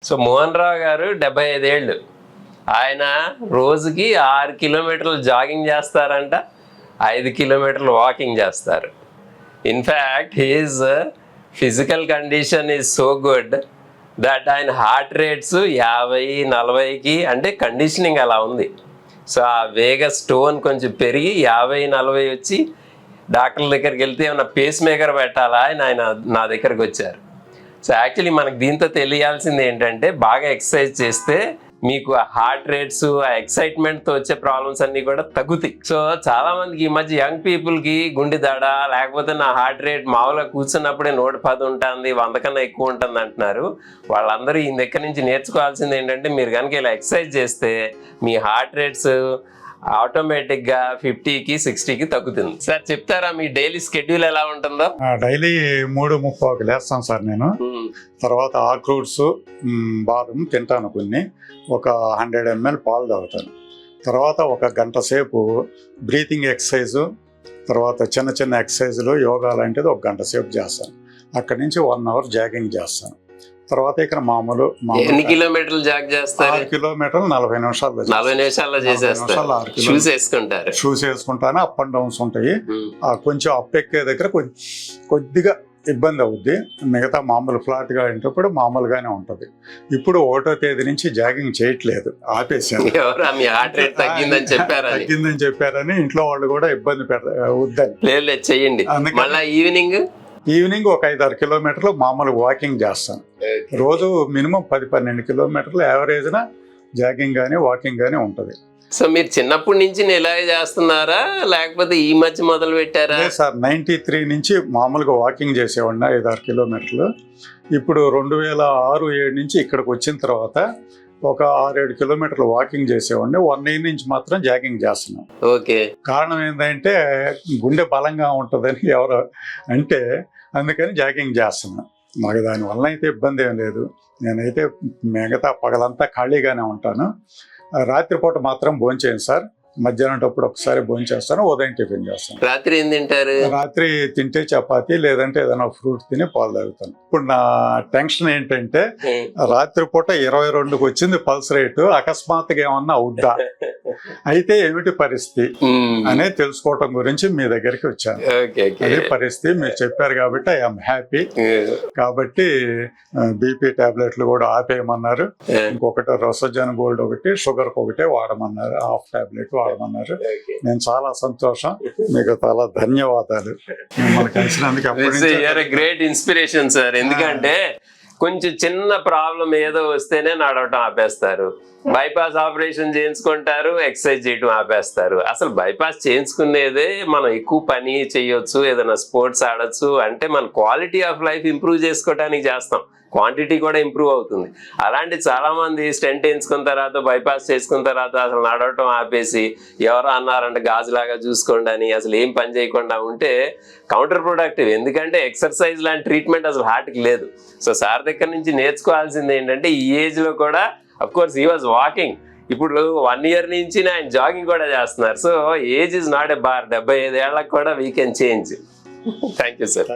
So Mohan Rao గారు 75 ఏళ్ళు, ఆయన రోజుకి 6 కిలోమీటర్లు జాగింగ్ చేస్తారంట, 5 కిలోమీటర్లు వాకింగ్ చేస్తారు. In fact his physical condition is so good that ఆయన హార్ట్ రేట్స్ 50-40కి, అంటే కండిషనింగ్ అలా ఉంది. సో ఆ వేగ స్టోన్ కొంచెం పెరిగి 50-40 వచ్చి డాక్టర్ల దగ్గరికి వెళ్తే ఏమన్నా పేస్ మేకర్ పెట్టాలా అని ఆయన నా దగ్గరికి వచ్చారు. సో యాక్చువల్లీ మనకు దీంతో తెలియాల్సింది ఏంటంటే, బాగా ఎక్సర్సైజ్ చేస్తే మీకు ఆ హార్ట్ రేట్స్, ఆ ఎక్సైట్మెంట్తో వచ్చే ప్రాబ్లమ్స్ అన్నీ కూడా తగ్గుతాయి. సో చాలా మందికి ఈ మధ్య యంగ్ పీపుల్కి గుండె దడ, లేకపోతే నా హార్ట్ రేట్ మామూలుగా కూర్చున్నప్పుడే 110 ఉంటుంది, 100 కన్నా ఎక్కువ ఉంటుంది అంటున్నారు. వాళ్ళందరూ ఈ దగ్గర నుంచి నేర్చుకోవాల్సింది ఏంటంటే, మీరు కనుక ఇలా ఎక్సర్సైజ్ చేస్తే మీ హార్ట్ రేట్స్ ఆటోమేటిక్గా 50కి 60కి తగ్గుతుంది. సార్ చెప్తారా మీ డైలీ స్కెడ్యూల్ ఎలా ఉంటుందో? డైలీ 3:30కి లేస్తాను సార్ నేను. తర్వాత ఆక్రూట్స్, బాదం తింటాను, కొన్ని ఒక 100 ml పాలు తాగుతాను. తర్వాత ఒక గంట సేపు బ్రీతింగ్ ఎక్సర్సైజు, తర్వాత చిన్న చిన్న ఎక్సర్సైజులు, యోగా లాంటిది ఒక గంట సేపు చేస్తాను. అక్కడి నుంచి 1 అవర్ జాగింగ్ చేస్తాను. తర్వాత ఇక్కడ మామూలు ఎన్ని కిలోమీటర్లు జాగ్ చేస్తారు? 6 కిలోమీటర్లు 40 నిమిషాలు. 40 నిమిషాల్లో చేసేస్తారు. షూస్ వేసుకుంటారు? షూస్ వేసుకుంటాను. అప్ అండ్ డౌన్స్ ఉంటాయి. కొంచెం అప్ ఎక్కే దగ్గర కొద్దిగా ఇబ్బంది అవుద్ది. మిగతా మామూలు ఫ్లాట్ గా ఉంటప్పుడు మామూలుగానే ఉంటది. ఇప్పుడు 1వ తేదీ నుంచి జాగింగ్ చేయట్లేదు, ఆపేసాను. తగ్గిందని చెప్పారని ఇంట్లో వాళ్ళు కూడా ఇబ్బంది వద్దని. చెయ్యండి. మళ్ళీ ఈవినింగ్ ఒక 5-6 కిలోమీటర్లు మామూలు వాకింగ్ చేస్తాను. రోజు మినిమం 10-12 కిలోమీటర్లు యావరేజ్న జాగింగ్ కానీ వాకింగ్ కానీ ఉంటుంది. సో మీరు చిన్నప్పటి నుంచి ఇలాగే చేస్తున్నారా, లేకపోతే ఈ మధ్య మొదలు పెట్టారా? సార్ 93 నుంచి మామూలుగా వాకింగ్ చేసేవాడిని 5-6 కిలోమీటర్లు. ఇప్పుడు 2006-7 నుంచి ఇక్కడికి వచ్చిన తర్వాత ఒక 6-7 కిలోమీటర్లు వాకింగ్ చేసేవాడిని. 1 year నుంచి మాత్రం జాగింగ్ చేస్తున్నాం. ఓకే. కారణం ఏంటంటే గుండె బలంగా ఉంటుందని ఎవరు అంటే, అందుకని జాగింగ్ చేస్తున్నాం. నాకు దానివల్ల అయితే ఇబ్బంది ఏం లేదు. నేనైతే మిగతా పగలంతా ఖాళీగానే ఉంటాను. రాత్రిపూట మాత్రం భోంచేయను సార్. మధ్యాహ్నం ఒకసారి భోంచేస్తాను, ఉదయం టిఫిన్ చేస్తాను. రాత్రి ఏం తింటారు? రాత్రి తింటే చపాతీ, లేదంటే ఏదైనా ఫ్రూట్ తిని పాలు తాగుతాను. ఇప్పుడు నా టెన్షన్ ఏంటంటే, రాత్రిపూట 22కి వచ్చింది పల్స్ రేటు, అకస్మాత్తుగా ఏమన్నా అవుద్దా, అయితే ఏమిటి పరిస్థితి అనేది తెలుసుకోవటం గురించి మీ దగ్గరికి వచ్చాను. అదే పరిస్థితి మీరు చెప్పారు కాబట్టి ఐఎమ్ హ్యాపీ. కాబట్టి బీపీ టాబ్లెట్లు కూడా ఆపేయమన్నారు. ఇంకొకటి రసజన్ గోల్డ్ ఒకటి, షుగర్ ఒకటే వాడమన్నారు, హాఫ్ టాబ్లెట్ వాడమన్నారు. నేను చాలా సంతోషం, మీకు చాలా ధన్యవాదాలు. మిమ్మల్ని కలిసినందుకు గ్రేట్ ఇన్స్పిరేషన్ సార్. ఎందుకంటే కొంచెం చిన్న ప్రాబ్లం ఏదో వస్తేనే నడవటం ఆపేస్తారు, బైపాస్ ఆపరేషన్ చేయించుకుంటారు, ఎక్సర్సైజ్ చేయడం ఆపేస్తారు. అసలు బైపాస్ చేయించుకునేదే మనం ఎక్కువ పని చేయొచ్చు, ఏదైనా స్పోర్ట్స్ ఆడొచ్చు, అంటే మన క్వాలిటీ ఆఫ్ లైఫ్ ఇంప్రూవ్ చేసుకోవడానికి చేస్తాం, క్వాంటిటీ కూడా ఇంప్రూవ్ అవుతుంది. అలాంటి చాలా మంది స్టెంట్ వేయించుకున్న తర్వాత, బైపాస్ చేసుకున్న తర్వాత అసలు నడవటం ఆపేసి ఎవరో అన్నారంటే గాజులాగా చూసుకోండి అని అసలు ఏం పని చేయకుండా ఉంటే కౌంటర్ ప్రొడక్టివ్. ఎందుకంటే ఎక్సర్సైజ్ లాంటి ట్రీట్మెంట్ అసలు హార్ట్కి లేదు. సో సార్ దగ్గర నుంచి నేర్చుకోవాల్సింది ఏంటంటే, ఈ ఏజ్లో కూడా of course he was walking, ఇప్పుడు 1 year నుంచి ఆయన జాగింగ్ కూడా చేస్తున్నారు. So age is not a bar. 75 ఏళ్ళకి కూడా we can change. Thank you sir.